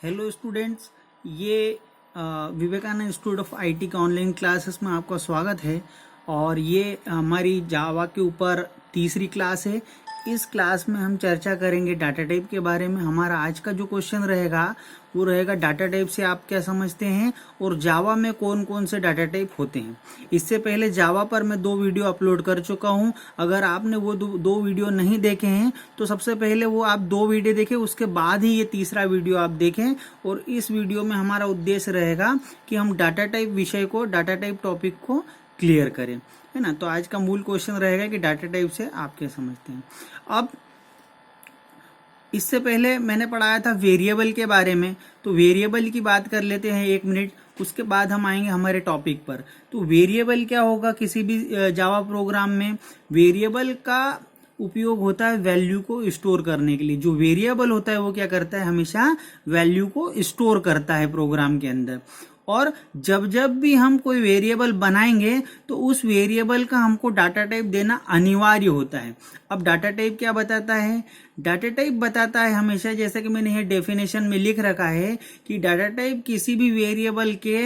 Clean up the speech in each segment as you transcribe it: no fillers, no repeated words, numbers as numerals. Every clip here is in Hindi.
हेलो स्टूडेंट्स, ये विवेकानंद इंस्टीट्यूट ऑफ आईटी का ऑनलाइन क्लासेस में आपका स्वागत है। और ये हमारी जावा के ऊपर तीसरी क्लास है। इस क्लास में हम चर्चा करेंगे डाटा टाइप के बारे में। हमारा आज का जो क्वेश्चन रहेगा वो रहेगा डाटा टाइप से आप क्या समझते हैं और जावा में कौन कौन से डाटा टाइप होते हैं। इससे पहले जावा पर मैं 2 वीडियो अपलोड कर चुका हूं। अगर आपने वो दो वीडियो नहीं देखे हैं तो सबसे पहले वो आप 2 वीडियो देखें, उसके बाद ही ये तीसरा वीडियो आप देखें। और इस वीडियो में हमारा उद्देश्य रहेगा कि हम डाटा टाइप विषय को, डाटा टाइप टॉपिक को क्लियर करें, है ना। तो आज का मूल क्वेश्चन रहेगा कि डाटा टाइप से आप क्या समझते हैं। अब इससे पहले मैंने पढ़ाया था वेरिएबल के बारे में, तो वेरिएबल की बात कर लेते हैं 1 मिनट, उसके बाद हम आएंगे हमारे टॉपिक पर। तो वेरिएबल क्या होगा किसी भी जावा प्रोग्राम में? वेरिएबल का उपयोग होता है वैल्यू को स्टोर करने के लिए। जो वेरिएबल होता है वो क्या करता है? हमेशा वैल्यू को स्टोर करता है प्रोग्राम के अंदर। और जब जब भी हम कोई वेरिएबल बनाएंगे तो उस वेरिएबल का हमको डाटा टाइप देना अनिवार्य होता है। अब डाटा टाइप क्या बताता है? डाटा टाइप बताता है हमेशा, जैसे कि मैंने ये डेफिनेशन में लिख रखा है कि डाटा टाइप किसी भी वेरिएबल के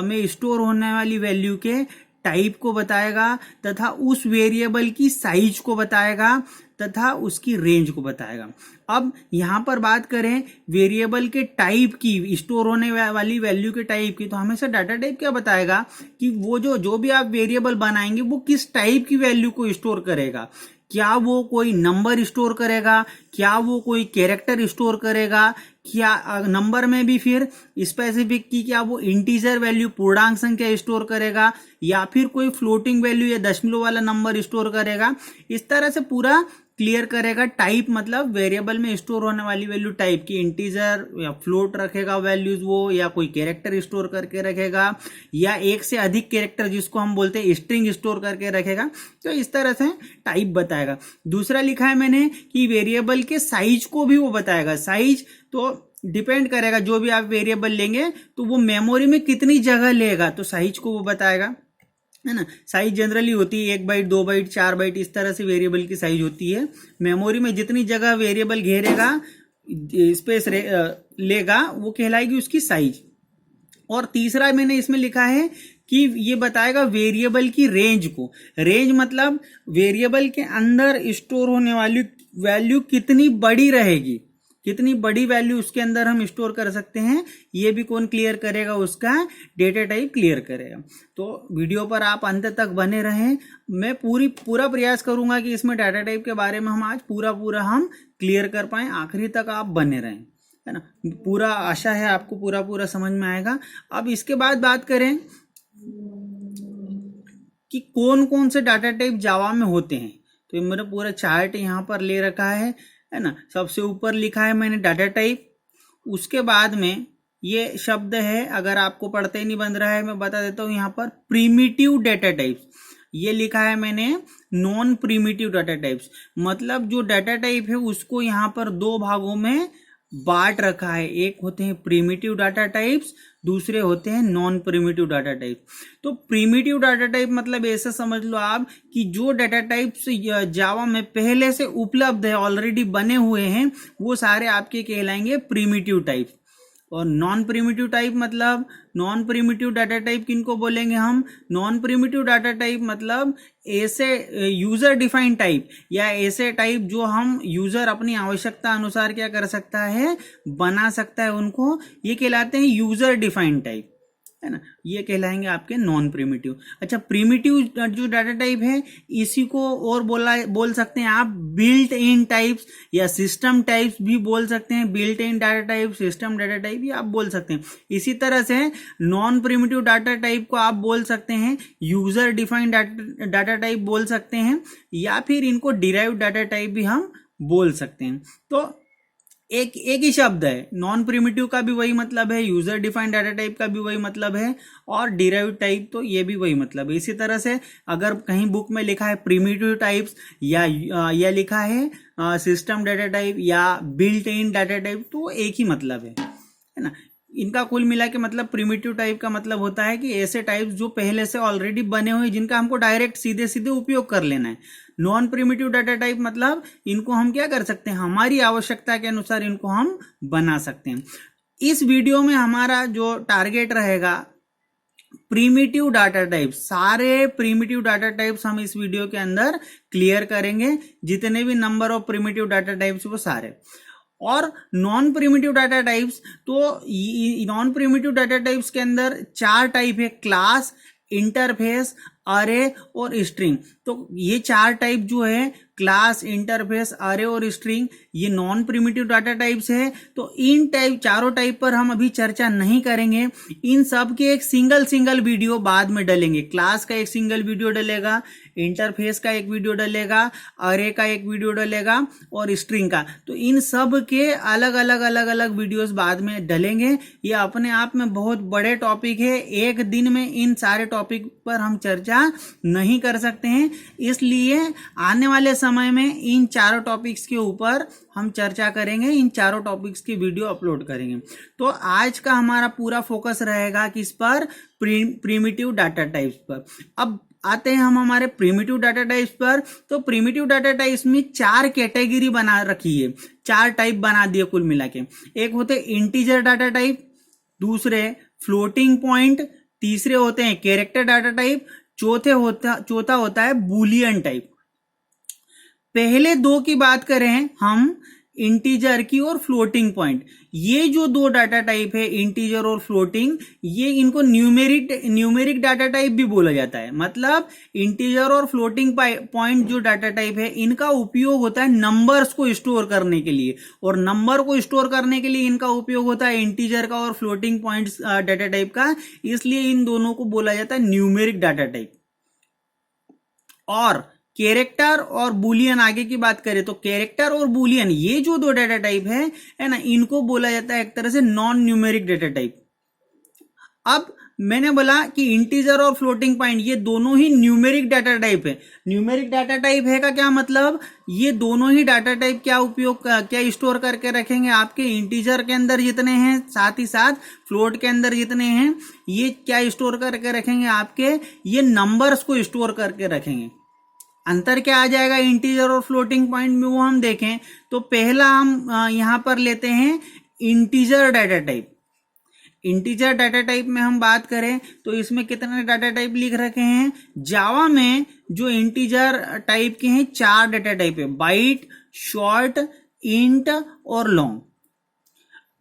में स्टोर होने वाली वैल्यू के टाइप को बताएगा तथा उस वेरिएबल की साइज को बताएगा तथा उसकी रेंज को बताएगा। अब यहां पर बात करें वेरिएबल के टाइप की, स्टोर होने वाली वैल्यू के टाइप की, तो हमेशा डाटा टाइप क्या बताएगा कि वो जो भी आप वेरिएबल बनाएंगे वो किस टाइप की वैल्यू को स्टोर करेगा। क्या वो कोई नंबर स्टोर करेगा, क्या वो कोई कैरेक्टर स्टोर करेगा, क्या नंबर में भी फिर स्पेसिफिक की क्या वो इंटीजर वैल्यू, पूर्णांक संख्या स्टोर करेगा, या फिर कोई फ्लोटिंग वैल्यू या दशमलव वाला नंबर स्टोर करेगा। इस तरह से पूरा क्लियर करेगा। टाइप मतलब वेरिएबल में स्टोर होने वाली वैल्यू टाइप की, इंटीजर या फ्लोट रखेगा वैल्यूज वो, या कोई कैरेक्टर स्टोर करके रखेगा, या एक से अधिक कैरेक्टर जिसको हम बोलते हैं स्ट्रिंग स्टोर करके रखेगा। तो इस तरह से टाइप बताएगा। दूसरा लिखा है मैंने कि वेरिएबल के साइज को भी वो बताएगा। साइज तो डिपेंड करेगा, जो भी आप वेरिएबल लेंगे तो वो मेमोरी में कितनी जगह लेगा, तो साइज को वो बताएगा, है ना। साइज जनरली होती है 1 बाइट, 2 बाइट, 4 बाइट, इस तरह से वेरिएबल की साइज होती है। मेमोरी में जितनी जगह वेरिएबल घेरेगा, स्पेस लेगा, वो कहलाएगी उसकी साइज। और तीसरा मैंने इसमें लिखा है कि ये बताएगा वेरिएबल की रेंज को। रेंज मतलब वेरिएबल के अंदर स्टोर होने वाली वैल्यू कितनी बड़ी रहेगी, कितनी बड़ी वैल्यू उसके अंदर हम स्टोर कर सकते हैं, ये भी कौन क्लियर करेगा? उसका डेटा टाइप क्लियर करेगा। तो वीडियो पर आप अंत तक बने रहें। मैं पूरा प्रयास करूंगा कि इसमें डाटा टाइप के बारे में हम आज पूरा हम क्लियर कर पाए। आखिरी तक आप बने रहें, है ना। पूरा आशा है आपको पूरा समझ में आएगा। अब इसके बाद बात करें कि कौन कौन से डाटा टाइप जावा में होते हैं। तो ये मेरा पूरा चार्ट यहाँ पर ले रखा है ना। सबसे ऊपर लिखा है मैंने डाटा टाइप, उसके बाद में ये शब्द है, अगर आपको पढ़ते ही नहीं बन रहा है मैं बता देता हूं यहाँ पर, प्रीमिटिव डाटा टाइप्स। ये लिखा है मैंने नॉन प्रीमिटिव डाटा टाइप्स। मतलब जो डाटा टाइप है उसको यहाँ पर 2 भागों में बांट रखा है। एक होते हैं प्रीमिटिव डाटा टाइप्स, दूसरे होते हैं नॉन प्रीमिटिव डाटा टाइप। तो प्रीमिटिव डाटा टाइप मतलब ऐसा समझ लो आप कि जो डाटा टाइप्स जावा में पहले से उपलब्ध है, ऑलरेडी बने हुए हैं, वो सारे आपके कहलाएंगे प्रीमिटिव टाइप। और नॉन प्रीमिटिव टाइप मतलब, नॉन प्रीमिटिव डाटा टाइप किनको बोलेंगे हम? नॉन प्रीमिटिव डाटा टाइप मतलब ऐसे यूजर डिफाइंड टाइप, या ऐसे टाइप जो हम यूजर अपनी आवश्यकता अनुसार क्या कर सकता है, बना सकता है, उनको ये कहलाते हैं यूजर डिफाइंड टाइप, है ना। ये कहलाएंगे आपके नॉन प्रीमिटिव। अच्छा, प्रीमिटिव जो डाटा टाइप है इसी को और बोल सकते हैं आप बिल्ट इन टाइप्स, या सिस्टम टाइप्स भी बोल सकते हैं। Built in data type, system data type भी आप बोल सकते हैं। इसी तरह से नॉन प्रीमिटिव डाटा टाइप को आप बोल सकते हैं यूजर डिफाइंड डाटा टाइप बोल सकते हैं, या फिर इनको डिराइव्ड डाटा टाइप भी हम बोल सकते हैं। तो एक ही शब्द है। नॉन प्रीमिटिव का भी वही मतलब है, यूजर डिफाइंड डाटा टाइप का भी वही मतलब है, और डिराइव्ड टाइप तो ये भी वही मतलब है। इसी तरह से अगर कहीं बुक में लिखा है प्रीमिटिव टाइप्स, या लिखा है सिस्टम डाटा टाइप या बिल्ट इन डाटा टाइप, तो एक ही मतलब है ना। इनका कुल मिला के मतलब प्रीमिटिव टाइप का मतलब होता है कि ऐसे टाइप्स जो पहले से ऑलरेडी बने हुए, जिनका हमको डायरेक्ट सीधे उपयोग कर लेना है। नॉन प्रिमिटिव डाटा टाइप मतलब इनको हम क्या कर सकते हैं, हमारी आवश्यकता के अनुसार इनको हम बना सकते हैं। इस वीडियो में हमारा जो टारगेट रहेगा प्रीमिटिव डाटा टाइप, सारे प्रीमिटिव डाटा टाइप्स हम इस वीडियो के अंदर क्लियर करेंगे, जितने भी number of primitive data types वो सारे। और नॉन प्रीमिटिव डाटा टाइप्स, तो नॉन प्रीमिटिव डाटा टाइप्स के अंदर 4 टाइप है, क्लास, इंटरफेस, अरे और स्ट्रिंग। तो ये 4 टाइप जो है, क्लास, इंटरफेस, अरे और स्ट्रिंग, ये नॉन प्रिमिटिव डाटा टाइप्स है। तो इन चारों टाइप पर हम अभी चर्चा नहीं करेंगे। इन सब के एक सिंगल वीडियो बाद में डलेंगे। क्लास का एक सिंगल वीडियो डलेगा, इंटरफेस का एक वीडियो डलेगा, अरे का एक वीडियो डलेगा और स्ट्रिंग का। तो इन सब के अलग अलग वीडियोस बाद में डलेंगे। ये अपने आप में बहुत बड़े टॉपिक है, एक दिन में इन सारे टॉपिक पर हम चर्चा नहीं कर सकते हैं, इसलिए आने वाले समय में इन चारों टॉपिक्स के ऊपर हम चर्चा करेंगे, इन चारों टॉपिक्स की वीडियो अपलोड करेंगे। तो आज का हमारा पूरा फोकस रहेगा किस पर, प्रीमिटिव डाटा टाइप्स पर। अब आते हैं हम हमारे प्रीमिटिव डाटा टाइप्स पर। तो प्रीमिटिव डाटा टाइप्स में 4 कैटेगरी बना रखी है, 4 टाइप बना दिए कुल मिला के। एक होते इंटीजर डाटा टाइप, दूसरे फ्लोटिंग पॉइंट, तीसरे होते हैं कैरेक्टर डाटा टाइप, चौथा होता है बूलियन टाइप। पहले 2 की बात करें हम, इंटीजर की और फ्लोटिंग पॉइंट। ये जो 2 डाटा टाइप है, इंटीजर और फ्लोटिंग, ये इनको न्यूमेरिक डाटा टाइप भी बोला जाता है। मतलब इंटीजर और फ्लोटिंग पॉइंट जो डाटा टाइप है, इनका उपयोग होता है नंबर्स को स्टोर करने के लिए, और नंबर को स्टोर करने के लिए इनका उपयोग होता है इंटीजर का और फ्लोटिंग पॉइंट डाटा टाइप का। इसलिए इन दोनों को बोला जाता है न्यूमेरिक डाटा टाइप। और कैरेक्टर और बुलियन, आगे की बात करें तो कैरेक्टर और बुलियन, ये जो 2 डाटा टाइप है ना, इनको बोला जाता है एक तरह से नॉन न्यूमेरिक डाटा टाइप। अब मैंने बोला कि इंटीजर और फ्लोटिंग पॉइंट ये दोनों ही न्यूमेरिक डाटा टाइप है। न्यूमेरिक डाटा टाइप है का क्या मतलब, ये दोनों ही डाटा टाइप क्या स्टोर करके रखेंगे, आपके इंटीजर के अंदर जितने हैं, साथ ही साथ फ्लोट के अंदर जितने हैं, ये क्या स्टोर करके रखेंगे, आपके ये नंबर्स को स्टोर करके रखेंगे। अंतर क्या आ जाएगा इंटीजर और फ्लोटिंग पॉइंट में, वो हम देखें। तो पहला हम यहां पर लेते हैं integer data type. Integer data type में हम बात करें तो इसमें कितने डाटा टाइप लिख रखे हैं, जावा में जो इंटीजर टाइप के हैं 4 डाटा टाइप है, बाइट, शॉर्ट, इंट और लॉन्ग।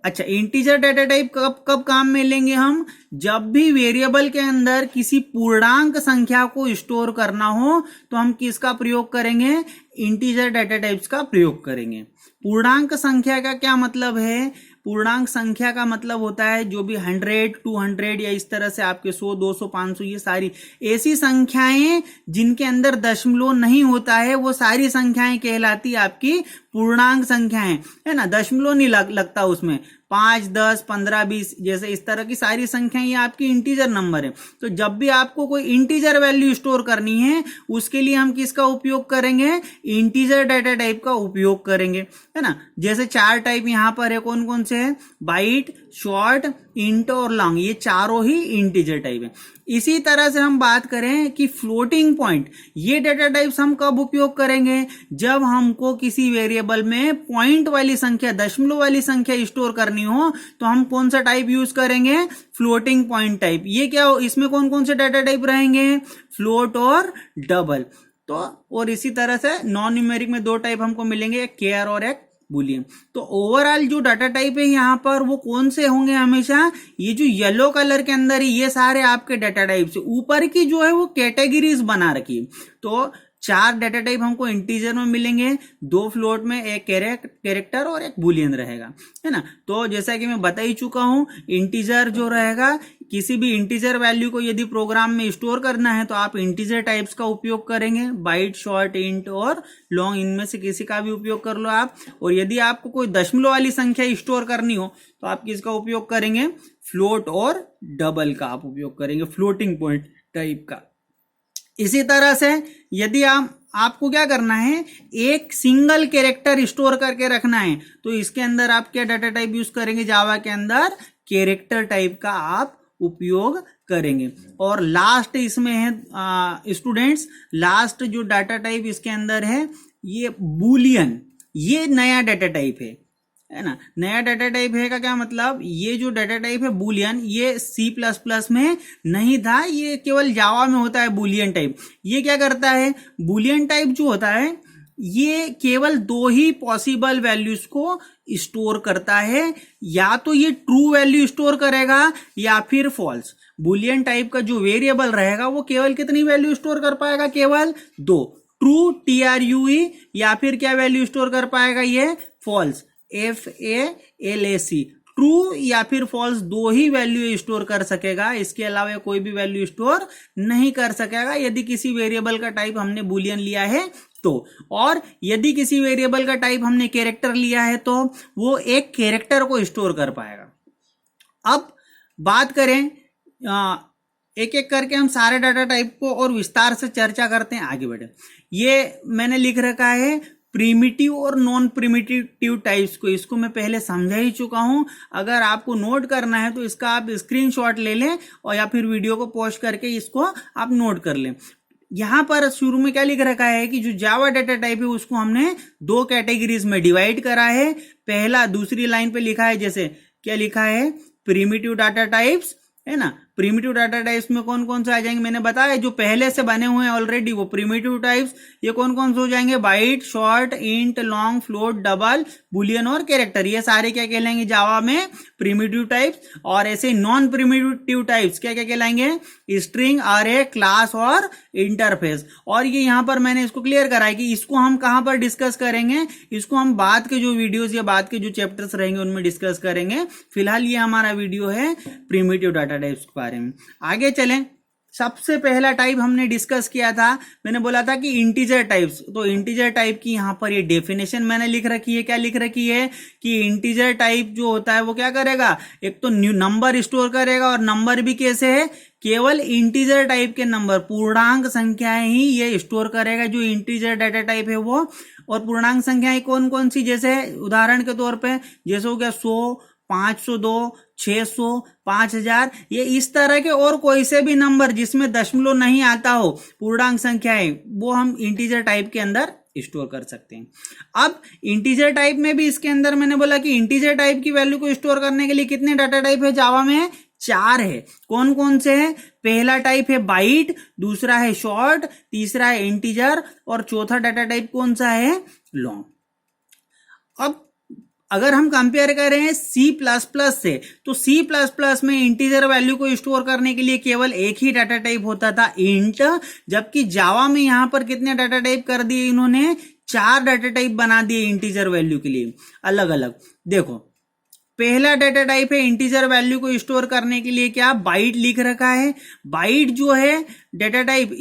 अच्छा, इंटीजर डाटा टाइप कब काम में लेंगे हम, जब भी वेरिएबल के अंदर किसी पूर्णांक संख्या को स्टोर करना हो तो हम किसका प्रयोग करेंगे, इंटीजर डाटा टाइप्स का प्रयोग करेंगे। पूर्णांक संख्या का क्या मतलब है, पूर्णांक संख्या का मतलब होता है जो भी 100, 200 या इस तरह से आपके 100, 200, 500, ये सारी ऐसी संख्याएं जिनके अंदर दशमलव नहीं होता है, वो सारी संख्याएं कहलाती आपकी पूर्णांक संख्याएं, है ना। दशमलव नहीं लगता उसमें, 5, 10, 15, 20 जैसे इस तरह की सारी संख्याएं ये आपकी इंटीजर नंबर है। तो जब भी आपको कोई इंटीजर वैल्यू स्टोर करनी है, उसके लिए हम किसका उपयोग करेंगे, इंटीजर डाटा टाइप का उपयोग करेंगे, है ना। जैसे 4 टाइप यहां पर है, कौन कौन से है, बाइट, शॉर्ट, इंट और लॉन्ग, ये चारों ही इंटीजर टाइप है। इसी तरह से हम बात करें कि फ्लोटिंग पॉइंट, ये डाटा टाइप्स हम कब उपयोग करेंगे, जब हमको किसी वेरिएबल में पॉइंट वाली संख्या, दशमलव वाली संख्या स्टोर करनी हो, तो हम कौन सा टाइप यूज करेंगे, फ्लोटिंग पॉइंट टाइप। ये क्या, इसमें कौन कौन से डाटा टाइप रहेंगे, फ्लोट और डबल। तो और इसी तरह से नॉन न्यूमेरिक में 2 टाइप हमको मिलेंगे, एक केयर और एक बुलियन। तो ओवरऑल जो डाटा टाइप है यहां पर वो कौन से होंगे, हमेशा ये जो येलो कलर के अंदर ये सारे आपके डाटा टाइप से, ऊपर की जो है वो कैटेगरीज बना रखी। तो 4 डाटा टाइप हमको इंटीजर में मिलेंगे, 2 फ्लोट में, एक कैरेक्टर और एक बुलियन रहेगा, है ना। तो जैसा कि मैं बता ही चुका हूं, इंटीजर जो रहेगा, किसी भी इंटीजर वैल्यू को यदि प्रोग्राम में स्टोर करना है तो आप इंटीजर टाइप्स का उपयोग करेंगे, बाइट, शॉर्ट, इंट और लॉन्ग, इनमें से किसी का भी उपयोग कर लो आप। और यदि आपको कोई दशमलव वाली संख्या स्टोर करनी हो तो आप किसका उपयोग करेंगे, फ्लोट और डबल का आप उपयोग करेंगे, फ्लोटिंग पॉइंट टाइप का। इसी तरह से यदि आपको क्या करना है, एक सिंगल कैरेक्टर स्टोर करके रखना है, तो इसके अंदर आप क्या डाटा टाइप यूज करेंगे, जावा के अंदर कैरेक्टर टाइप का आप उपयोग करेंगे। और लास्ट इसमें है स्टूडेंट्स, लास्ट जो डाटा टाइप इसके अंदर है ये बूलियन, ये नया डाटा टाइप है। है ना। नया डाटा टाइप है का क्या मतलब, ये जो डाटा टाइप है बूलियन, ये सी प्लस प्लस में नहीं था, ये केवल जावा में होता है बूलियन टाइप। ये क्या करता है, बूलियन टाइप जो होता है ये केवल दो ही पॉसिबल वैल्यूज को स्टोर करता है, या तो ये ट्रू वैल्यू स्टोर करेगा या फिर फॉल्स। बूलियन टाइप का जो वेरिएबल रहेगा वो केवल कितनी वैल्यू स्टोर कर पाएगा, केवल दो, ट्रू TRUE, या फिर क्या वैल्यू स्टोर कर पाएगा ये, फॉल्स FALAC। ट्रू या फिर फॉल्स दो ही वैल्यू स्टोर कर सकेगा, इसके अलावा कोई भी वैल्यू स्टोर नहीं कर सकेगा यदि किसी वेरिएबल का टाइप हमने बूलियन लिया है तो। और यदि किसी वेरिएबल का टाइप हमने कैरेक्टर लिया है तो वो एक कैरेक्टर को स्टोर कर पाएगा। अब बात करें एक एक करके हम सारे डाटा टाइप को और विस्तार से चर्चा करते हैं, आगे बढ़े। ये मैंने लिख रखा है प्रिमिटिव और नॉन प्रिमिटिव टाइप्स को, इसको मैं पहले समझा ही चुका हूं। अगर आपको नोट करना है तो इसका आप स्क्रीनशॉट ले लें और या फिर वीडियो को पॉज करके इसको आप नोट कर लें। यहां पर शुरू में क्या लिख रखा है कि जो जावा डाटा टाइप है उसको हमने दो कैटेगरीज में डिवाइड करा है। पहला, दूसरी लाइन पे लिखा है, जैसे क्या लिखा है, प्रिमिटिव डाटा टाइप्स, है ना। प्रिमिटिव डाटा टाइप्स में कौन कौन से आ जाएंगे, मैंने बताया जो पहले से बने हुए हैं ऑलरेडी वो प्रिमिटिव टाइप्स। ये कौन कौन से हो जाएंगे, byte, short, int, long, float, double, boolean और कैरेक्टर। ये सारे क्या कहलाएंगे जावा में, प्रिमिटिव टाइप्स। और ऐसे नॉन प्रिमिटिव टाइप्स क्या क्या कहलाएंगे, स्ट्रिंग, अरे, क्लास और इंटरफेस। और ये यहाँ पर मैंने इसको क्लियर करा है कि इसको हम कहां पर डिस्कस करेंगे, इसको हम बाद के जो वीडियोस या बाद के जो चैप्टर्स रहेंगे उनमें डिस्कस करेंगे। फिलहाल ये हमारा वीडियो है प्रिमिटिव डाटा टाइप्स के बारे में। आगे चलें, सबसे पहला टाइप हमने डिस्कस किया था, मैंने बोला था कि इंटीजर टाइप्स। तो इंटीजर टाइप की यहां पर ये डेफिनेशन मैंने लिख रखी है। क्या लिख रखी है कि इंटीजर टाइप जो होता है वो क्या करेगा, एक तो न्यू नंबर स्टोर करेगा, और नंबर भी कैसे है, केवल इंटीजर टाइप के नंबर, पूर्णांक संख्याएं ही ये स्टोर करेगा जो इंटीजर डाटा टाइप है वो। और पूर्णांक संख्याएं कौन कौन सी, जैसे उदाहरण के तौर पे जैसे हो गया 100, 502, 600, 5000, ये इस तरह के और कोई से भी नंबर जिसमें दशमलव नहीं आता हो, पूर्णांक संख्याएं, वो हम इंटीजर टाइप के अंदर स्टोर कर सकते हैं। अब इंटीजर टाइप में भी इसके अंदर मैंने बोला कि इंटीजर टाइप की वैल्यू को स्टोर करने के लिए कितने डाटा टाइप है जावा में, 4 है। कौन कौन से हैं, पहला टाइप है बाइट, दूसरा है शॉर्ट, तीसरा है इंटीजर, और चौथा डाटा टाइप कौन सा है, लॉन्ग। अब अगर हम कंपेयर करें सी प्लस प्लस से, तो सी प्लस प्लस में इंटीजर वैल्यू को स्टोर करने के लिए केवल एक ही डाटा टाइप होता था, इंट। जबकि जावा में यहां पर कितने डाटा टाइप कर दिए इन्होंने, 4 डाटा टाइप बना दिए इंटीजर वैल्यू के लिए अलग अलग। देखो, पहला डाटा टाइप है इंटीजर वैल्यू को स्टोर करने के लिए क्या, बाइट लिख रखा है। बाइट जो है डाटा टाइप,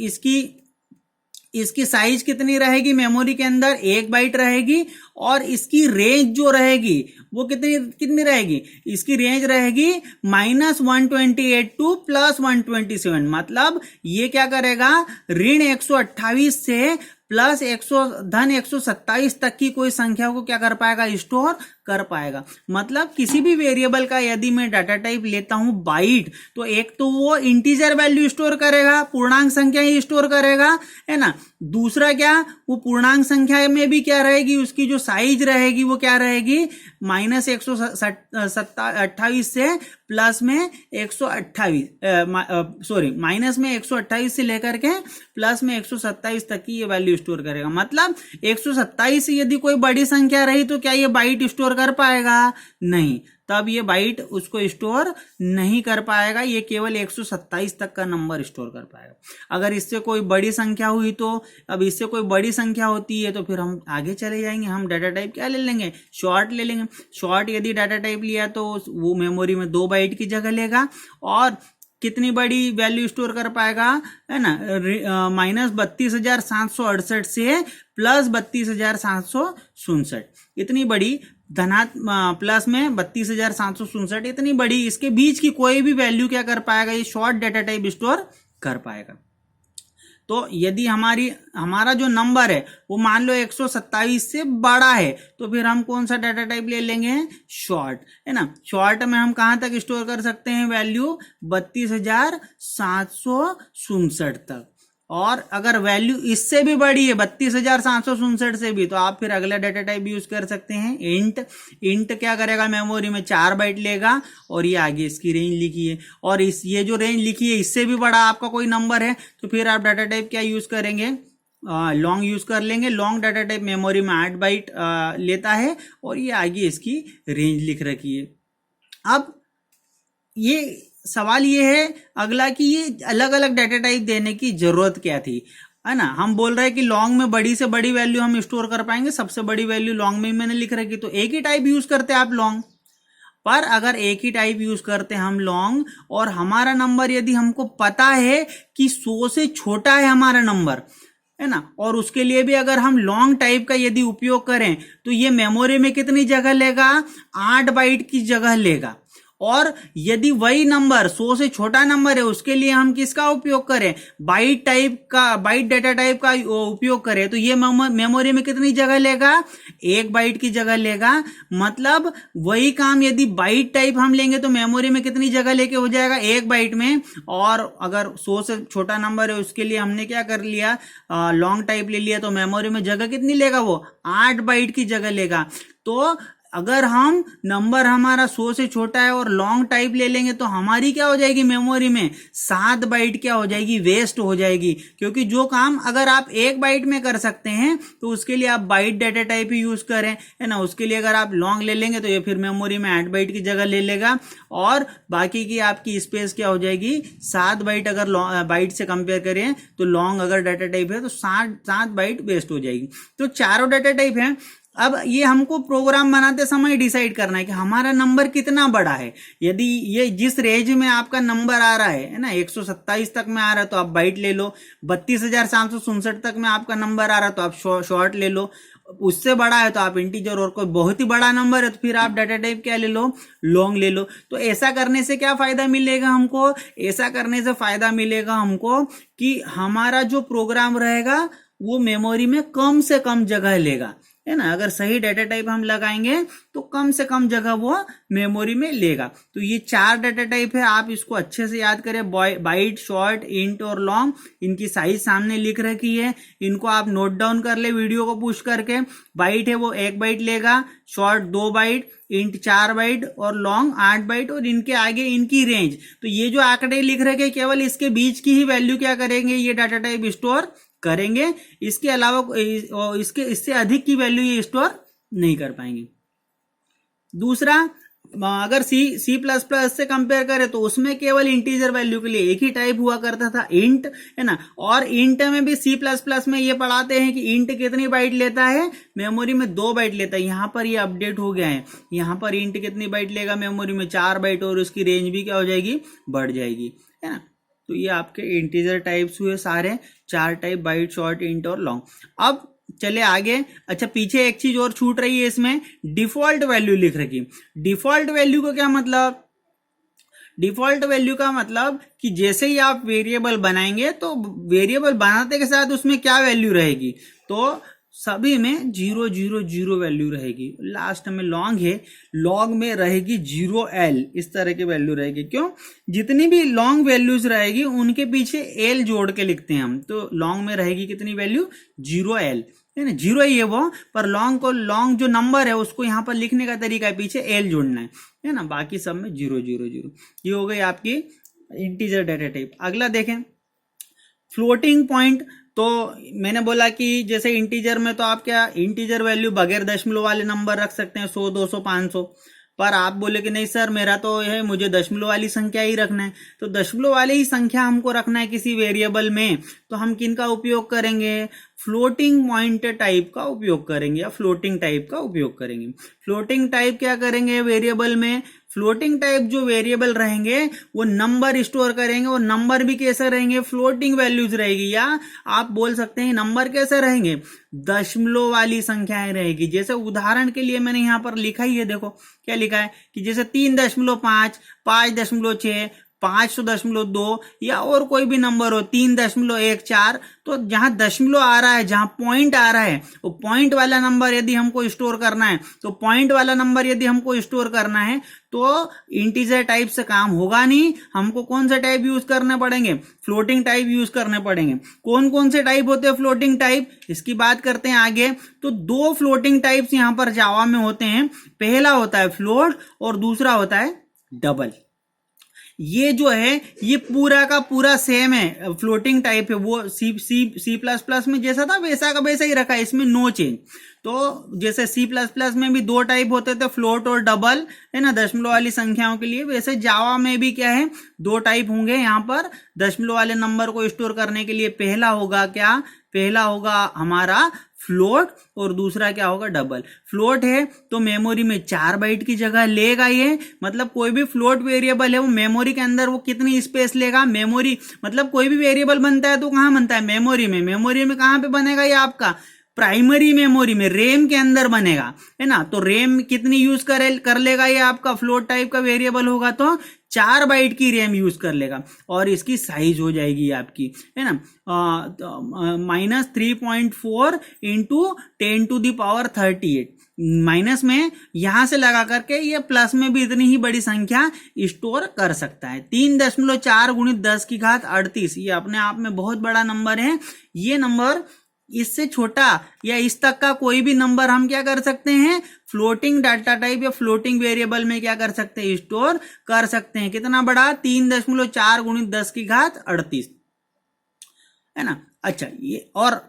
इसकी साइज कितनी रहेगी मेमोरी के अंदर, 1 बाइट रहेगी। और इसकी रेंज जो रहेगी वो कितनी रहेगी, इसकी रेंज रहेगी -128 टू +127। मतलब ये क्या करेगा, ऋण 128 से प्लस 127 तक की कोई संख्या को क्या कर पाएगा, स्टोर कर पाएगा। मतलब किसी भी वेरिएबल का यदि मैं डाटा टाइप लेता हूं बाइट, तो एक तो वो इंटीजर वैल्यू स्टोर करेगा, पूर्णांक संख्या ही स्टोर करेगा, है ना। दूसरा क्या, वो पूर्णांक संख्या में भी क्या रहेगी, उसकी जो साइज रहेगी वो क्या रहेगी, -128 से प्लस में 128, सॉरी माइनस में 128 से लेकर के प्लस में 127 तक की ये वैल्यू स्टोर करेगा। मतलब 127 से यदि कोई बड़ी संख्या रही तो क्या ये बाइट स्टोर कर पाएगा, नहीं, तब ये बाइट उसको स्टोर नहीं कर पाएगा, ये केवल 127 तक का नंबर स्टोर कर पाएगा। अगर इससे कोई बड़ी संख्या हुई तो, अब इससे कोई बड़ी संख्या होती है तो फिर हम आगे चले जाएंगे, हम डाटा टाइप क्या ले लेंगे, शॉर्ट ले लेंगे। शॉर्ट यदि डाटा टाइप लिया तो वो मेमोरी में 2 बाइट की जगह लेगा, और कितनी बड़ी वैल्यू स्टोर कर पाएगा, है ना, -32,768 से +32,767, इतनी बड़ी प्लस में 32,767, इतनी बड़ी, इसके बीच की कोई भी वैल्यू क्या कर पाएगा, ये शॉर्ट डाटा टाइप स्टोर कर पाएगा। तो यदि हमारा जो नंबर है वो मान लो 127 से बड़ा है, तो फिर हम कौन सा डाटा टाइप ले लेंगे, शॉर्ट, है ना। शॉर्ट में हम कहां तक स्टोर कर सकते हैं वैल्यू, 32,767 तक। और अगर वैल्यू इससे भी बड़ी है 32,767 से भी, तो आप फिर अगला डाटा टाइप यूज कर सकते हैं इंट। इंट क्या करेगा, मेमोरी में 4 बाइट लेगा और ये आगे इसकी रेंज लिखी है, और ये जो रेंज लिखी है इससे भी बड़ा आपका कोई नंबर है तो फिर आप डाटा टाइप क्या यूज करेंगे, लॉन्ग यूज कर लेंगे। लॉन्ग डाटा टाइप मेमोरी में 8 बाइट लेता है और ये आगे इसकी रेंज लिख रखी है। अब ये सवाल ये है अगला कि ये अलग अलग डाटा टाइप देने की जरूरत क्या थी, है ना। हम बोल रहे हैं कि लॉन्ग में बड़ी से बड़ी वैल्यू हम स्टोर कर पाएंगे, सबसे बड़ी वैल्यू लॉन्ग में मैंने लिख रखी, तो एक ही टाइप यूज करते आप लॉन्ग। पर अगर एक ही टाइप यूज करते हम लॉन्ग और हमारा नंबर यदि हमको पता है कि 100 से छोटा है हमारा नंबर, है ना, और उसके लिए भी अगर हम लॉन्ग टाइप का यदि उपयोग करें तो ये मेमोरी में कितनी जगह लेगा, 8 बाइट की जगह लेगा। और यदि वही नंबर 100 से छोटा नंबर है उसके लिए हम किसका उपयोग करें, बाइट टाइप का, बाइट डाटा टाइप का उपयोग करें, तो ये मेमोरी में कितनी जगह लेगा, 1 बाइट की जगह लेगा। मतलब वही काम यदि बाइट टाइप हम लेंगे तो मेमोरी में कितनी जगह लेके हो जाएगा, 1 बाइट में। और अगर 100 से छोटा नंबर है उसके लिए हमने क्या कर लिया, लॉन्ग टाइप ले लिया, तो मेमोरी में जगह कितनी लेगा, वो 8 बाइट की जगह लेगा। तो अगर हम नंबर हमारा 100 से छोटा है और लॉन्ग टाइप ले लेंगे तो हमारी क्या हो जाएगी, मेमोरी में 7 बाइट क्या हो जाएगी, वेस्ट हो जाएगी। क्योंकि जो काम अगर आप 1 बाइट में कर सकते हैं तो उसके लिए आप बाइट डाटा टाइप ही यूज करें, है ना। उसके लिए अगर आप लॉन्ग ले लेंगे तो ये फिर मेमोरी में 8 बाइट की जगह ले लेगा और बाकी की आपकी स्पेस क्या हो जाएगी, 7 बाइट। अगर बाइट से कंपेयर करें तो लॉन्ग अगर डाटा टाइप है तो 7 बाइट वेस्ट हो जाएगी। तो चारों डाटा टाइप है। अब ये हमको प्रोग्राम बनाते समय डिसाइड करना है कि हमारा नंबर कितना बड़ा है। यदि ये जिस रेंज में आपका नंबर आ रहा है ना, 127 तक में आ रहा है तो आप बाइट ले लो, 32,767 तक में आपका नंबर आ रहा है तो आप शॉर्ट ले लो, उससे बड़ा है तो आप इंटीजर, और कोई बहुत ही बड़ा नंबर है तो फिर आप डाटा टाइप क्या ले लो, लॉन्ग ले लो। तो ऐसा करने से क्या फायदा मिलेगा हमको, ऐसा करने से फायदा मिलेगा हमको कि हमारा जो प्रोग्राम रहेगा वो मेमोरी में कम से कम जगह लेगा, है ना। अगर सही डाटा टाइप हम लगाएंगे तो कम से कम जगह वो मेमोरी में लेगा। तो ये 4 डाटा टाइप है, आप इसको अच्छे से याद करें, बाइट, शॉर्ट, इंट और लॉन्ग। इनकी साइज सामने लिख रखी है, इनको आप नोट डाउन कर ले वीडियो को पुश करके। बाइट है वो 1 बाइट लेगा, शॉर्ट 2 बाइट, इंट 4 बाइट और लॉन्ग 8 बाइट, और इनके आगे इनकी रेंज। तो ये जो आंकड़े लिख रखे केवल इसके बीच की ही वैल्यू क्या करेंगे, ये डाटा टाइप स्टोर करेंगे। इसके अलावा इससे अधिक की वैल्यू ये स्टोर नहीं कर पाएंगे। दूसरा, अगर सी प्लस प्लस से कंपेयर करें तो उसमें केवल इंटीजर वैल्यू के लिए एक ही टाइप हुआ करता था, इंट, है ना। और इंट में भी सी प्लस प्लस में ये पढ़ाते हैं कि इंट कितनी बाइट लेता है, मेमोरी में 2 बाइट लेता है। यहाँ पर ये अपडेट हो गया है, यहाँ पर इंट कितनी बाइट लेगा, मेमोरी में 4 बाइट, और उसकी रेंज भी क्या हो जाएगी, बढ़ जाएगी, है ना। तो ये आपके इंटीजर टाइप्स हुए सारे, 4 टाइप, बाइट, शॉर्ट, इंट और लॉन्ग। अब चले आगे। अच्छा, पीछे एक चीज और छूट रही है, इसमें डिफॉल्ट वैल्यू लिख रखी। डिफॉल्ट वैल्यू का क्या मतलब, डिफॉल्ट वैल्यू का मतलब कि जैसे ही आप वेरिएबल बनाएंगे तो वेरिएबल बनाते के साथ उसमें क्या वैल्यू रहेगी, तो सभी में 000 वैल्यू रहेगी। लास्ट में लॉन्ग है, लॉन्ग में रहेगी 0L, इस तरह की वैल्यू रहेगी। क्यों, जितनी भी लॉन्ग वैल्यूज रहेगी उनके पीछे L जोड़ के लिखते हैं हम। तो लॉन्ग में रहेगी कितनी वैल्यू, 0L, है ना। 0 ही है वो, पर लॉन्ग को, लॉन्ग जो नंबर है उसको यहाँ पर लिखने का तरीका है, पीछे L जोड़ना है ना। बाकी सब में 000। ये हो गई आपकी इंटीजर डाटा टाइप। अगला देखें, फ्लोटिंग पॉइंट। तो मैंने बोला कि जैसे इंटीजर में तो आप क्या, इंटीजर वैल्यू बगैर दशमलव वाले नंबर रख सकते हैं, 100, 200, 500। पर आप बोले कि नहीं सर मेरा तो है, मुझे दशमलव वाली संख्या ही रखना है। तो दशमलव वाली ही संख्या हमको रखना है किसी वेरिएबल में, तो हम किन का उपयोग करेंगे, फ्लोटिंग पॉइंट टाइप का उपयोग करेंगे, या फ्लोटिंग टाइप का उपयोग करेंगे। फ्लोटिंग टाइप क्या करेंगे वेरिएबल में, फ्लोटिंग टाइप जो वेरिएबल रहेंगे वो नंबर स्टोर करेंगे, और नंबर भी कैसे रहेंगे, फ्लोटिंग वैल्यूज रहेगी, या आप बोल सकते हैं नंबर कैसे रहेंगे, दशमलव वाली संख्याएं रहेगी। जैसे उदाहरण के लिए मैंने यहां पर लिखा ही है, देखो क्या लिखा है कि जैसे 3.5, 5.6, 500.2 या और कोई भी नंबर हो 3.14, तो जहां दशमलव आ रहा है, जहां पॉइंट आ रहा है, वो पॉइंट वाला नंबर यदि हमको स्टोर करना है, तो पॉइंट वाला नंबर यदि हमको स्टोर करना है तो इंटीजर टाइप से काम होगा नहीं, हमको कौन से टाइप यूज करने पड़ेंगे, फ्लोटिंग टाइप यूज करने पड़ेंगे। कौन कौन से टाइप होते हैं फ्लोटिंग टाइप, इसकी बात करते हैं आगे। तो दो फ्लोटिंग टाइप्स यहां पर जावा में होते हैं, पहला होता है फ्लोट और दूसरा होता है डबल। ये जो है ये पूरा का पूरा सेम है, फ्लोटिंग टाइप है, वो C++ में जैसा था वैसा का वैसा ही रखा है, इसमें नो चेंज। तो जैसे C++ में भी दो टाइप होते थे, फ्लोट और डबल, है ना, दशमलव वाली संख्याओं के लिए, वैसे जावा में भी क्या है, दो टाइप होंगे यहाँ पर दशमलव वाले नंबर को स्टोर करने के लिए। पहला होगा क्या, पहला होगा हमारा फ्लोट और दूसरा क्या होगा, डबल। फ्लोट है तो मेमोरी में 4 बाइट की जगह लेगा ये, मतलब कोई भी फ्लोट वेरिएबल है वो मेमोरी के अंदर वो कितनी स्पेस लेगा, मेमोरी मतलब कोई भी वेरिएबल बनता है तो कहां बनता है, मेमोरी में। मेमोरी में कहां पे बनेगा ये आपका, प्राइमरी मेमोरी में, रेम के अंदर बनेगा, है ना। तो रेम कितनी यूज कर लेगा ये आपका फ्लोट टाइप का वेरिएबल होगा तो 4 बाइट की रैम यूज कर लेगा, और इसकी साइज हो जाएगी आपकी, है ना, -3.4 इंटू 10⁻38। माइनस में यहां से लगा करके ये प्लस में भी इतनी ही बड़ी संख्या स्टोर कर सकता है। 3.4 × 10⁻38 ये अपने आप में बहुत बड़ा नंबर है। ये नंबर इससे छोटा या इस तक का कोई भी नंबर हम क्या कर सकते हैं, फ्लोटिंग डाटा टाइप या फ्लोटिंग वेरिएबल में क्या कर सकते हैं, स्टोर कर सकते हैं। कितना बड़ा, 3.4 × 10⁻38, है ना। अच्छा, ये और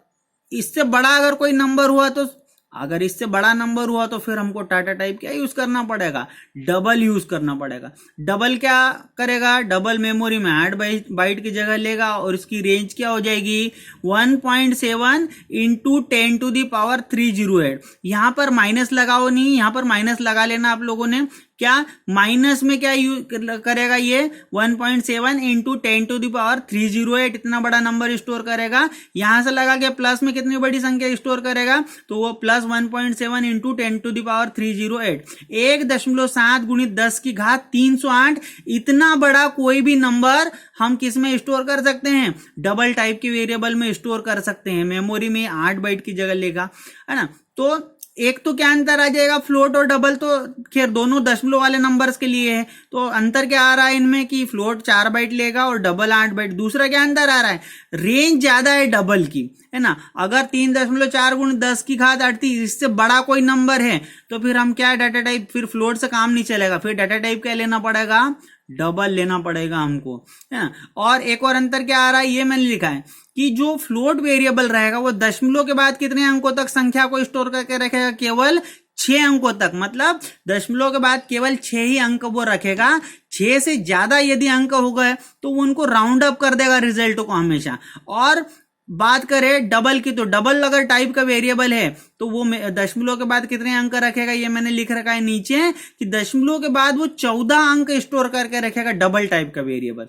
इससे बड़ा अगर कोई नंबर हुआ तो, अगर इससे बड़ा नंबर हुआ तो फिर हमको डाटा टाइप क्या यूज करना पड़ेगा, डबल यूज करना पड़ेगा। डबल क्या करेगा, डबल मेमोरी में 8 बाइट की जगह लेगा और इसकी रेंज क्या हो जाएगी, 1.7 इंटू 10⁻308। यहां पर माइनस लगाओ नहीं, यहां पर माइनस लगा लेना आप लोगों ने। क्या माइनस में क्या यूज करेगा ये, 1.7 इंटू 10⁻308 इतना बड़ा नंबर स्टोर करेगा। यहां से लगा के प्लस में कितनी बड़ी संख्या स्टोर करेगा, तो वो प्लस 1.7 इंटू 10⁻308, 1.7 × 10⁻308। इतना बड़ा कोई भी नंबर हम किस में स्टोर कर सकते हैं, डबल टाइप के वेरिएबल में स्टोर कर सकते हैं। मेमोरी में 8 बाइट की जगह लेगा, है ना। तो एक तो क्या अंतर आ जाएगा, फ्लोट और डबल तो खैर दोनों दशमलव वाले नंबर्स के लिए है, तो अंतर क्या आ रहा है इनमें कि फ्लोट 4 बाइट लेगा और डबल 8 बाइट। दूसरा क्या अंतर आ रहा है, रेंज ज्यादा है डबल की, है ना। अगर 3.4 × 10⁻38 इससे बड़ा कोई नंबर है तो फिर हम क्या, डाटा टाइप, फिर फ्लोट से काम नहीं चलेगा, फिर डाटा टाइप क्या लेना पड़ेगा, डबल लेना पड़ेगा हमको, है ना। और एक और अंतर क्या आ रहा है, ये मैंने लिखा है कि जो फ्लोट वेरिएबल रहेगा वो दशमलव के बाद कितने अंकों तक संख्या को स्टोर करके रखेगा, केवल 6 अंकों तक। मतलब दशमलव के बाद केवल 6 ही अंक वो रखेगा। 6 से ज्यादा यदि अंक हो गए तो वो उनको राउंड अप कर देगा रिजल्ट को हमेशा। और बात करें डबल की, तो डबल अगर टाइप का वेरिएबल है तो वो दशमलव के बाद कितने अंक रखेगा, ये मैंने लिख रखा है नीचे कि दशमलव के बाद वो 14 अंक स्टोर करके रखेगा, डबल टाइप का वेरिएबल।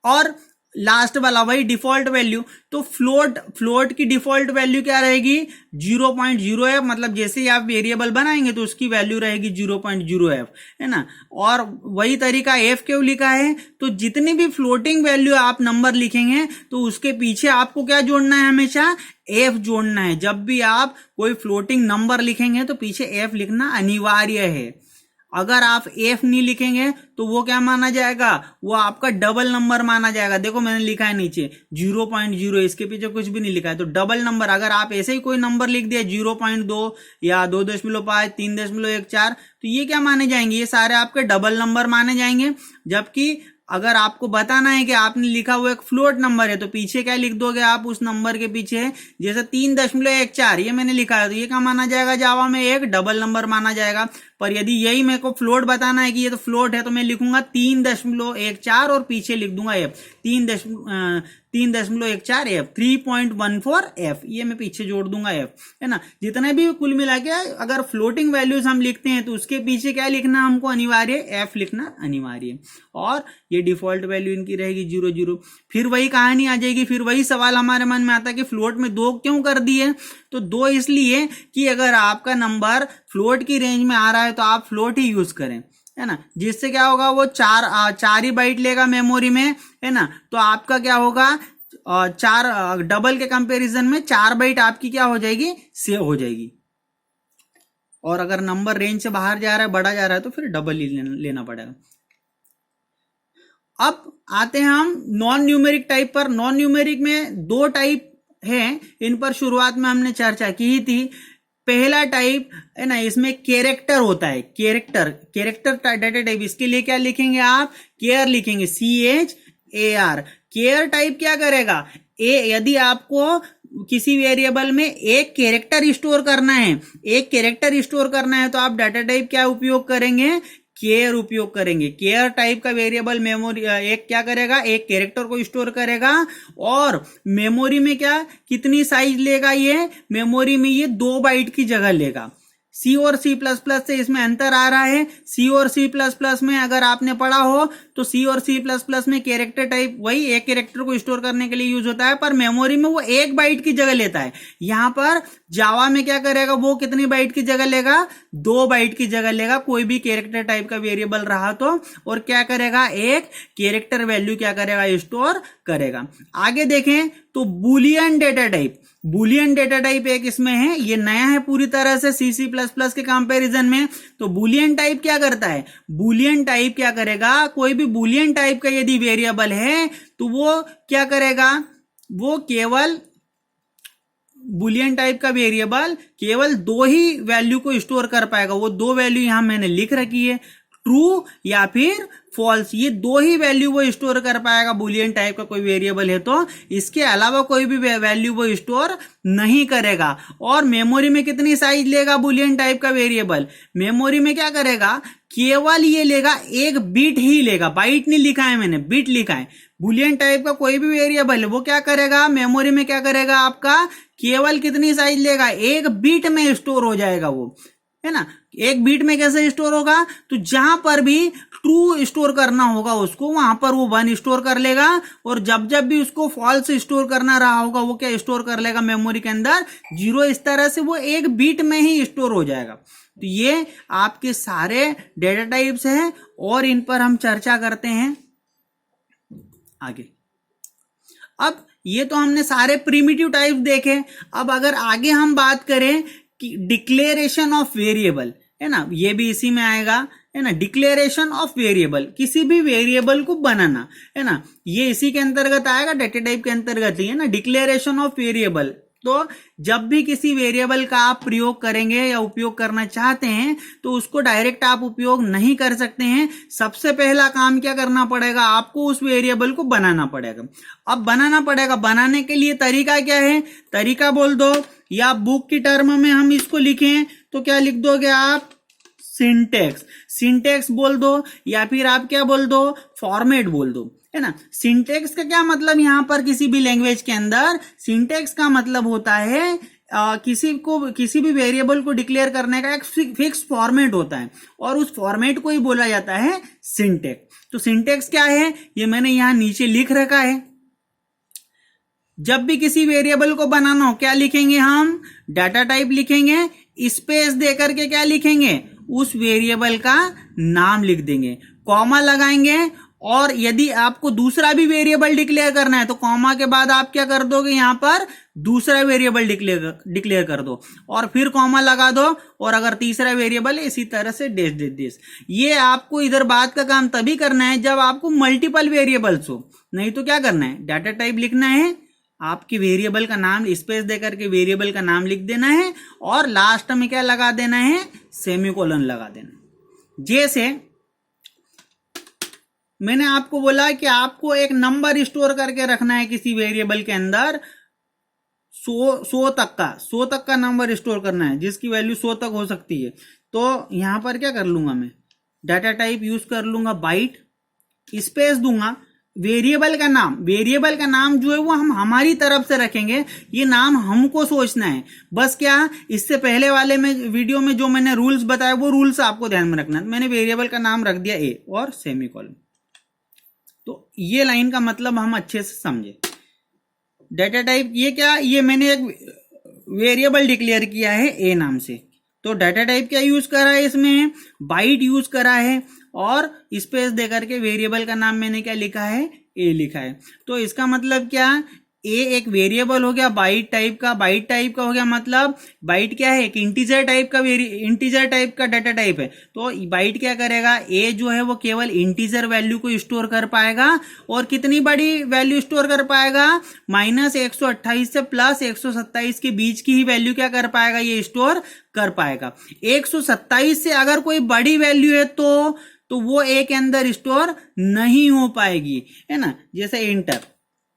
और लास्ट वाला वही डिफॉल्ट वैल्यू, तो फ्लोट की डिफॉल्ट वैल्यू क्या रहेगी, 0.0f। मतलब जैसे ही आप वेरिएबल बनाएंगे तो उसकी वैल्यू रहेगी 0.0f, है ना। और वही तरीका f क्यों लिखा है, तो जितनी भी फ्लोटिंग वैल्यू आप नंबर लिखेंगे तो उसके पीछे आपको क्या जोड़ना है, हमेशा f जोड़ना है। जब भी आप कोई फ्लोटिंग नंबर लिखेंगे तो पीछे f लिखना अनिवार्य है। अगर आप f नहीं लिखेंगे तो वो क्या माना जाएगा, वो आपका डबल नंबर माना जाएगा। देखो मैंने लिखा है नीचे 0.0, इसके पीछे कुछ भी नहीं लिखा है, तो डबल नंबर। अगर आप ऐसे ही कोई नंबर लिख दिया 0.2 या 2.5, 3.14, तो ये क्या माने जाएंगे, ये सारे आपके डबल नंबर माने जाएंगे। जबकि अगर आपको बताना है कि आपने लिखा हुआ एक फ्लोट नंबर है तो पीछे क्या लिख दोगे आप उस नंबर के पीछे, जैसे 3.14 ये मैंने लिखा है तो ये क्या माना जाएगा, जावा में एक डबल नंबर माना जाएगा। पर यदि यही मेरे को फ्लोट बताना है कि ये तो फ्लोट है तो मैं लिखूंगा 3.14 और पीछे लिख दूंगा f, 3.14 f, 3.14 f, ये मैं पीछे जोड़ दूंगा f, है ना। जितने भी कुल मिला के अगर फ्लोटिंग वैल्यूज हम लिखते हैं तो उसके पीछे क्या लिखना हमको अनिवार्य, f लिखना अनिवार्य। और ये डिफॉल्ट वैल्यू इनकी रहेगी 0.0। फिर वही कहानी आ जाएगी, फिर वही सवाल हमारे मन में आता है कि फ्लोट में 2 क्यों कर दिए, तो 2 इसलिए कि अगर आपका नंबर फ्लोट की रेंज में आ रहा है तो आप फ्लोट ही यूज करें। है ना, जिससे क्या होगा वो चार ही बाइट लेगा मेमोरी में, है ना। तो आपका क्या होगा, चार डबल के कंपैरिजन में 4 बाइट आपकी क्या हो जाएगी, सेव हो जाएगी। और अगर नंबर रेंज से बाहर जा रहा है, बढ़ा जा रहा है, तो फिर डबल ही लेना पड़ेगा। अब आते हैं हम नॉन न्यूमेरिक टाइप पर। नॉन न्यूमेरिक में 2 टाइप है, इन पर शुरुआत में हमने चर्चा की थी। पहला टाइप है ना, इसमें कैरेक्टर होता है, कैरेक्टर डाटा टाइप। इसके लिए क्या लिखेंगे आप, केयर लिखेंगे, CHAR। केयर टाइप क्या करेगा, यदि आपको किसी वेरिएबल में एक कैरेक्टर स्टोर करना है, तो आप डाटा टाइप क्या उपयोग करेंगे, केयर उपयोग करेंगे। केयर टाइप का वेरिएबल मेमोरी एक क्या करेगा, एक कैरेक्टर को स्टोर करेगा, और मेमोरी में क्या कितनी साइज लेगा, ये मेमोरी में ये 2 बाइट की जगह लेगा। C और C++ से इसमें अंतर आ रहा है। C और C++ में अगर आपने पढ़ा हो तो C और C++ में कैरेक्टर टाइप वही एक कैरेक्टर को स्टोर करने के लिए यूज होता है, पर मेमोरी में वो 1 बाइट की जगह लेता है। यहां पर जावा में क्या करेगा, वो कितनी बाइट की जगह लेगा, 2 बाइट की जगह लेगा, कोई भी कैरेक्टर टाइप का वेरिएबल रहा तो। और क्या करेगा, एक कैरेक्टर वैल्यू क्या करेगा, स्टोर करेगा। आगे देखें तो बुलियन डेटा टाइप एक इसमें है, ये नया है पूरी तरह से C++ के कंपैरिजन में। तो बुलियन टाइप क्या करता है, बुलियन टाइप क्या करेगा, कोई भी बुलियन टाइप का यदि वेरिएबल है तो वो क्या करेगा, वो केवल बुलियन टाइप का वेरिएबल केवल 2 ही वैल्यू को स्टोर कर पाएगा। वो 2 वैल्यू यहां मैंने लिख रखी है, ट्रू या फिर फॉल्स, ये 2 ही वैल्यू वो स्टोर कर पाएगा बुलियन टाइप का कोई वेरिएबल है तो। इसके अलावा कोई भी वैल्यू वो स्टोर नहीं करेगा। और मेमोरी में कितनी साइज लेगा बुलियन टाइप का वेरिएबल, मेमोरी में क्या करेगा, केवल ये लेगा 1 बिट ही लेगा, बाइट नहीं लिखा है मैंने, बिट लिखा है। बुलियन टाइप का कोई भी वेरिएबल है वो क्या करेगा, मेमोरी में क्या करेगा, आपका केवल कितनी साइज लेगा, 1 बिट में स्टोर हो जाएगा वो, है ना। 1 बिट में कैसे स्टोर होगा, तो जहां पर भी ट्रू स्टोर करना होगा उसको, वहां पर वो 1 स्टोर कर लेगा, और जब जब भी उसको फॉल्स स्टोर करना रहा होगा वो क्या स्टोर कर लेगा मेमोरी के अंदर, 0। इस तरह से वो 1 बिट में ही स्टोर हो जाएगा। तो ये आपके सारे डेटा टाइप्स हैं, और इन पर हम चर्चा करते हैं आगे। अब ये तो हमने सारे प्रिमिटिव टाइप देखे। अब अगर आगे हम बात करें कि डिक्लेरेशन ऑफ वेरिएबल, है ना, ये भी इसी में आएगा, है ना। डिक्लेरेशन ऑफ वेरिएबल, किसी भी वेरिएबल को बनाना, है ना, ये इसी के अंतर्गत आएगा, डेटा टाइप के अंतर्गत ही है ना, डिक्लेरेशन ऑफ वेरिएबल। तो जब भी किसी वेरिएबल का आप प्रयोग करेंगे या उपयोग करना चाहते हैं तो उसको डायरेक्ट आप उपयोग नहीं कर सकते हैं। सबसे पहला काम क्या करना पड़ेगा, आपको उस वेरिएबल को बनाना पड़ेगा। अब बनाना पड़ेगा, बनाने के लिए तरीका क्या है, तरीका बोल दो, या बुक की टर्म में हम इसको लिखें तो क्या लिख दोगे आप, सिंटेक्स बोल दो, या फिर आप क्या बोल दो, फॉर्मेट बोल दो, है ना। सिंटेक्स का क्या मतलब, यहां पर किसी भी लैंग्वेज के अंदर सिंटेक्स का मतलब होता है किसी भी वेरिएबल को डिक्लेयर करने का एक फिक्स फॉर्मेट होता है, और उस फॉर्मेट को ही बोला जाता है सिंटेक्स। तो सिंटेक्स क्या है, ये मैंने यहां नीचे लिख रखा है। जब भी किसी वेरिएबल को बनाना हो क्या लिखेंगे हम, डाटा टाइप लिखेंगे, स्पेस देकर के क्या लिखेंगे, उस वेरिएबल का नाम लिख देंगे, कॉमा लगाएंगे। और यदि आपको दूसरा भी वेरिएबल डिक्लेयर करना है तो कॉमा के बाद आप क्या कर दोगे, यहां पर दूसरा वेरिएबल डिक्लेयर कर दो, और फिर कॉमा लगा दो, और अगर तीसरा वेरिएबल है इसी तरह से डेश। ये आपको इधर बात का काम तभी करना है जब आपको मल्टीपल वेरिएबल्स हो, नहीं तो क्या करना है, डाटा टाइप लिखना है, आपके वेरिएबल का नाम स्पेस देकर के वेरिएबल का नाम लिख देना है, और लास्ट में क्या लगा देना है, सेमीकोलन लगा देना। जैसे मैंने आपको बोला कि आपको एक नंबर स्टोर करके रखना है किसी वेरिएबल के अंदर, 100 तक का नंबर स्टोर करना है, जिसकी वैल्यू 100 तक हो सकती है। तो यहां पर क्या कर लूंगा मैं, डाटा टाइप यूज कर लूंगा बाइट, स्पेस दूंगा, वेरिएबल का नाम जो है वो हम हमारी तरफ से रखेंगे, ये नाम हमको सोचना है बस। क्या, इससे पहले वाले में वीडियो में जो मैंने रूल्स बताया वो रूल्स आपको ध्यान में रखना है। मैंने वेरिएबल का नाम रख दिया ए और सेमीकोलन। तो ये लाइन का मतलब हम अच्छे से समझे। डाटा टाइप ये क्या, ये मैंने एक वेरिएबल डिक्लेयर किया है ए नाम से, तो डाटा टाइप क्या यूज करा है, इसमें बाइट यूज करा है। और स्पेस दे करके वेरिएबल का नाम मैंने क्या लिखा है, ए लिखा है। तो इसका मतलब क्या, ए एक वेरिएबल हो गया बाइट टाइप का। बाइट टाइप का हो गया मतलब बाइट क्या है, एक इंटीजर टाइप का डाटा टाइप है। तो बाइट क्या करेगा, ए जो है वो केवल इंटीजर वैल्यू को स्टोर कर पाएगा। और कितनी बड़ी वैल्यू स्टोर कर पाएगा, -128 से +127 के बीच की ही वैल्यू क्या कर पाएगा, ये स्टोर कर पाएगा। 127 से अगर कोई बड़ी वैल्यू है तो वो ए के अंदर स्टोर नहीं हो पाएगी, है ना। जैसे इंटर,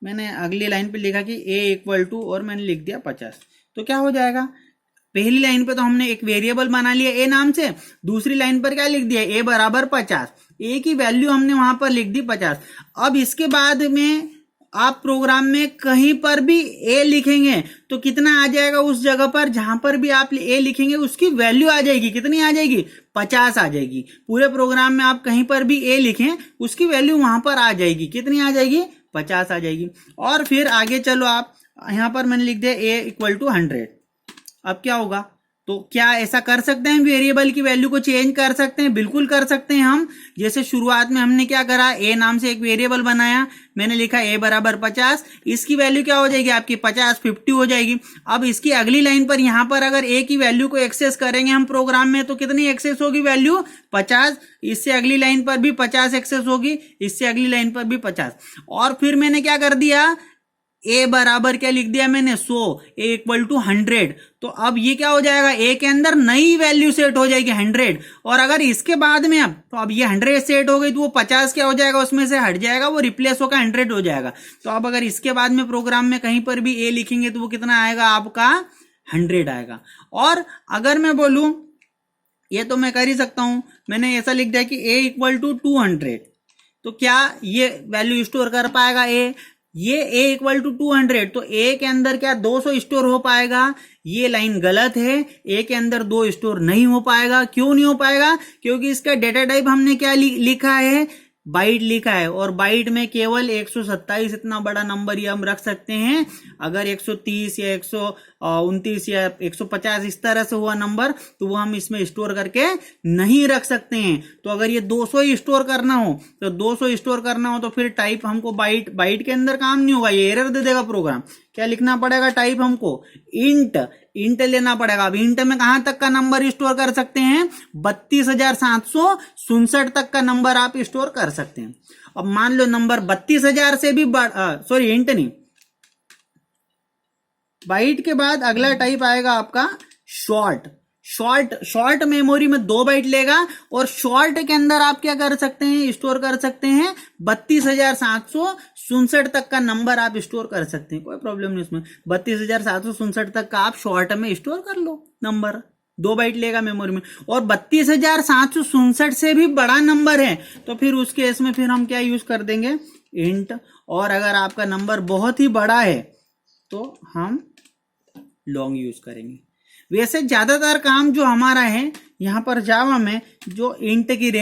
मैंने अगली लाइन पे लिखा कि a = और मैंने लिख दिया 50, तो क्या हो जाएगा, पहली लाइन पे तो हमने एक वेरिएबल बना लिया a नाम से, दूसरी लाइन पर क्या लिख दिया, a = 50, a की वैल्यू हमने वहां पर लिख दी 50। अब इसके बाद में आप प्रोग्राम में कहीं पर भी a लिखेंगे तो कितना आ जाएगा, उस जगह पर जहां पर भी आप a लिखेंगे उसकी वैल्यू आ जाएगी, कितनी आ जाएगी, 50 आ जाएगी। पूरे प्रोग्राम में आप कहीं पर भी a लिखें उसकी वैल्यू वहां पर आ जाएगी, कितनी आ जाएगी, 50 आ जाएगी। और फिर आगे चलो, आप यहां पर मैंने लिख दिया a = 100। अब क्या होगा, तो क्या ऐसा कर सकते हैं, वेरिएबल की वैल्यू को चेंज कर सकते हैं, बिल्कुल कर सकते हैं हम। जैसे शुरुआत में हमने क्या करा, a नाम से एक वेरिएबल बनाया, मैंने लिखा a = 50, इसकी वैल्यू क्या हो जाएगी आपकी 50 हो जाएगी। अब इसकी अगली लाइन पर यहां पर अगर a की वैल्यू को एक्सेस करेंगे हम प्रोग्राम में तो कितनी एक्सेस होगी वैल्यू, 50। इससे अगली लाइन पर भी 50 एक्सेस होगी, इससे अगली लाइन पर भी 50। और फिर मैंने क्या कर दिया, a बराबर क्या लिख दिया मैंने 100, a = 100। तो अब ये क्या हो जाएगा, a के अंदर नई वैल्यू सेट हो जाएगी 100। और अगर इसके बाद में अब ये 100 सेट हो गई तो वो 50 क्या हो जाएगा, उसमें से हट जाएगा, वो रिप्लेस होकर 100 हो जाएगा। तो अब अगर इसके बाद में प्रोग्राम में कहीं पर भी a लिखेंगे तो वो कितना आएगा आपका, 100 आएगा। और अगर मैं बोलूं, ये तो मैं कर ही सकता हूं, मैंने ऐसा लिख दिया कि a = 200, तो क्या ये वैल्यू स्टोर कर पाएगा a, ये a = 200, तो a के अंदर क्या 200 स्टोर हो पाएगा। ये लाइन गलत है, a के अंदर 2 स्टोर नहीं हो पाएगा। क्यों नहीं हो पाएगा, क्योंकि इसका डेटा टाइप हमने क्या लिखा है, बाइट लिखा है। और बाइट में केवल 127 इतना बड़ा नंबर ही हम रख सकते हैं। अगर 130 या 129 या 150 इस तरह से हुआ नंबर तो वो हम इसमें स्टोर करके नहीं रख सकते हैं। तो अगर ये 200 ही स्टोर करना हो तो 200 स्टोर करना हो तो फिर टाइप हमको बाइट के अंदर काम नहीं होगा, ये एरर दे देगा प्रोग्राम। क्या लिखना पड़ेगा, टाइप हमको इंट लेना पड़ेगा। अब इंट में कहां तक का नंबर स्टोर कर सकते हैं, 32,767 तक का नंबर आप स्टोर कर सकते हैं। अब मान लो नंबर 32,000 से भी सॉरी इंट नहीं, बाइट के बाद अगला टाइप आएगा आपका शॉर्ट मेमोरी में 2 बाइट लेगा और शॉर्ट के अंदर आप क्या कर सकते हैं, स्टोर कर सकते हैं 32,767 तक का नंबर आप स्टोर कर सकते हैं, कोई प्रॉब्लम नहीं उसमें। 32,767 तक का आप शॉर्ट में स्टोर कर लो नंबर, 2 बाइट लेगा मेमोरी में। और 32,767 से भी बड़ा नंबर है तो फिर उस केस में फिर हम क्या यूज कर देंगे, इंट। और अगर आपका नंबर बहुत ही बड़ा है तो हम लॉन्ग यूज करेंगे। वैसे ज्यादातर काम जो हमारा है यहाँ पर जावा में, जो इंट की